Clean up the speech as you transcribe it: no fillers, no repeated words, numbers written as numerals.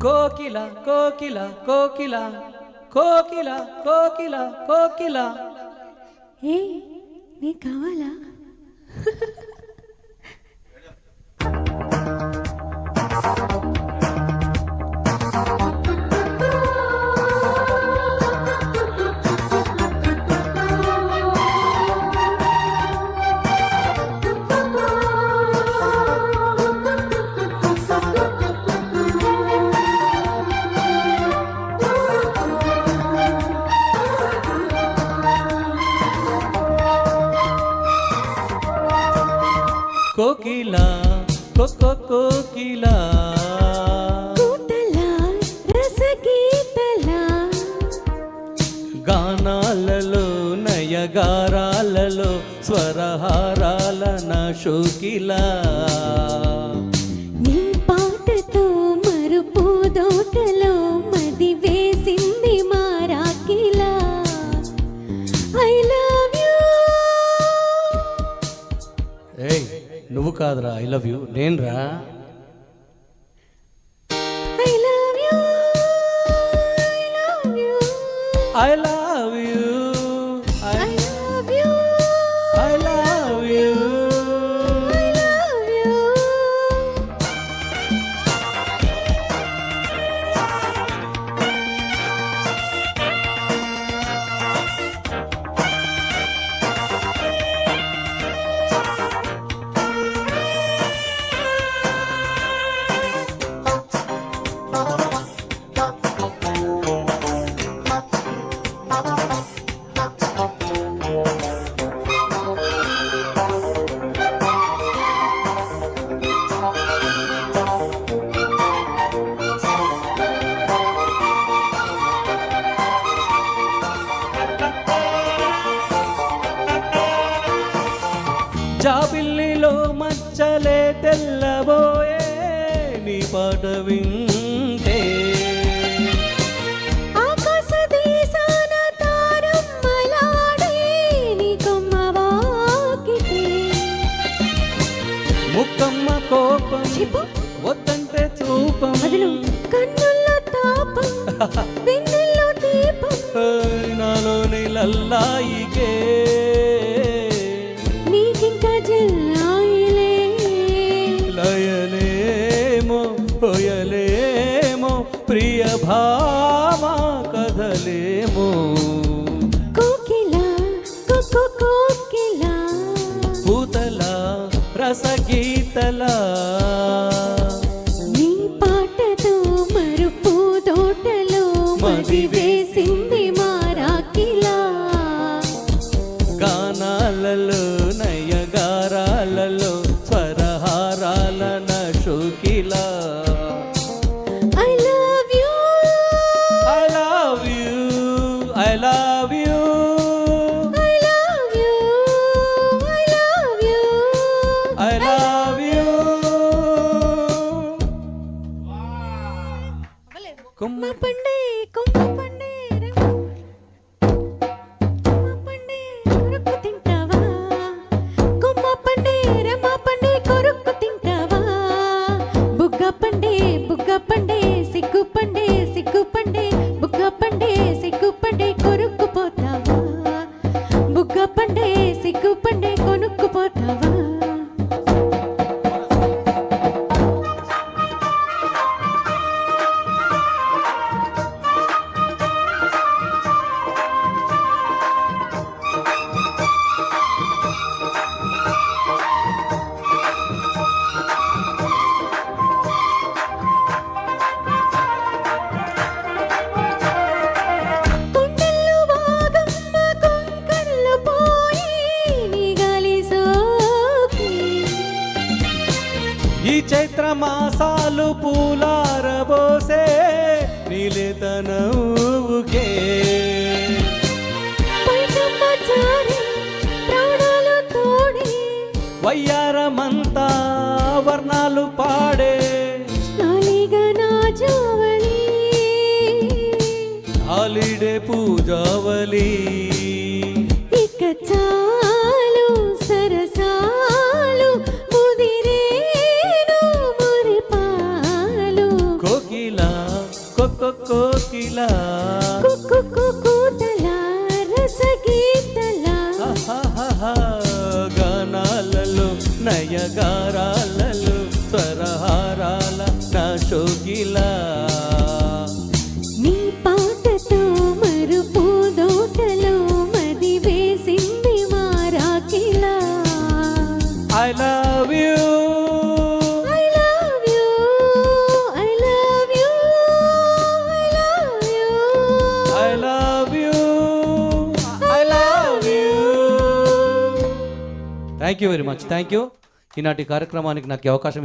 కోకిల కోకిల కోకిల కోకిల కోకిల కోకిల. ఏ నీ కావాలా? కోకిల కోకో కోకిల కూతల రసగీతల గానాలలో నయగారాలలో స్వరహారాల నా శోకిల. నీ పాటతో మరుపు దోటలో మది వేసింది మారాకిలా. I love you. ఏయ్ నువ్వు కాదురా, ఐ లవ్ యూ నేను రా. I love you. I love you. I love you I love I love you. You. I love you. జాబిల్లిలో మచ్చలే తెల్లబోయే నీ పాట వింటే. ఆకాశ దేశాన తారమ్మలాడే నీ కొమ్మ వాకితే. ముక్కమ్మ కోపం చెప్పు. వద్దంటే చూపం వదులు. కన్నుల్లో తాపం వెన్నెల్లో దీపం. నాలోని లల్లాయికే నీకింక జిల్లాయిలే. లయలేమో పోయలేమో ప్రియ భామా కథలేమో. కోకిల కోకో కోకిల పూతల రసగీతల నీ పాటతో మరుపు తోటలో మది వేసింది మారాకిలా. గానాలలో నయగారాలలో స్వరహారాల నా శోకిల. I love you. I love you I love you I love you. I love you. I love you. కొమ్మ పండే కొమ్మ పండే కొమ్మ పండే కొరుక్కు తింటావా? కొమ్మ పండే రమ్మ పండే కొరుక్కు తింటావా? బుగ్గ పండే సిగ్గు పండే బుగ్గ పండే సిగ్గు పండే కొరుక్కు పోతావా? బుగ్గ పండే సిగ్గు పండే కొనుక్కు పోతావా? కొండల్లో వాగమ్మ కొంకర్లు పోయి నీ గాలి సోకి. ఈ చైత్ర మాసాలు పూలారబోసే నీలేతనవుకే. పైకమ్మ జారి ప్రాణాలు తోడి వయ్యారమంతా వర్ణాలు పాడే. నాలిగా నా జావళి. హాలిడే పూజావలి. ఇక చాలు సరసాలు ముదిరేను మురిపాలు. కోకిల కోకిల కూతల రసగీతల గానాలలో నయగారాలలో స్వరహారాల నా షోకిలా నీ పాటతో మరుపు దోటలో మది వేసింది మారాకిలా I love you. I love you, I love you, I love you. I love you. I love you. Thank you very much. Thank you. ఈనాటి కార్యక్రమానికి నాకు ఈ అవకాశం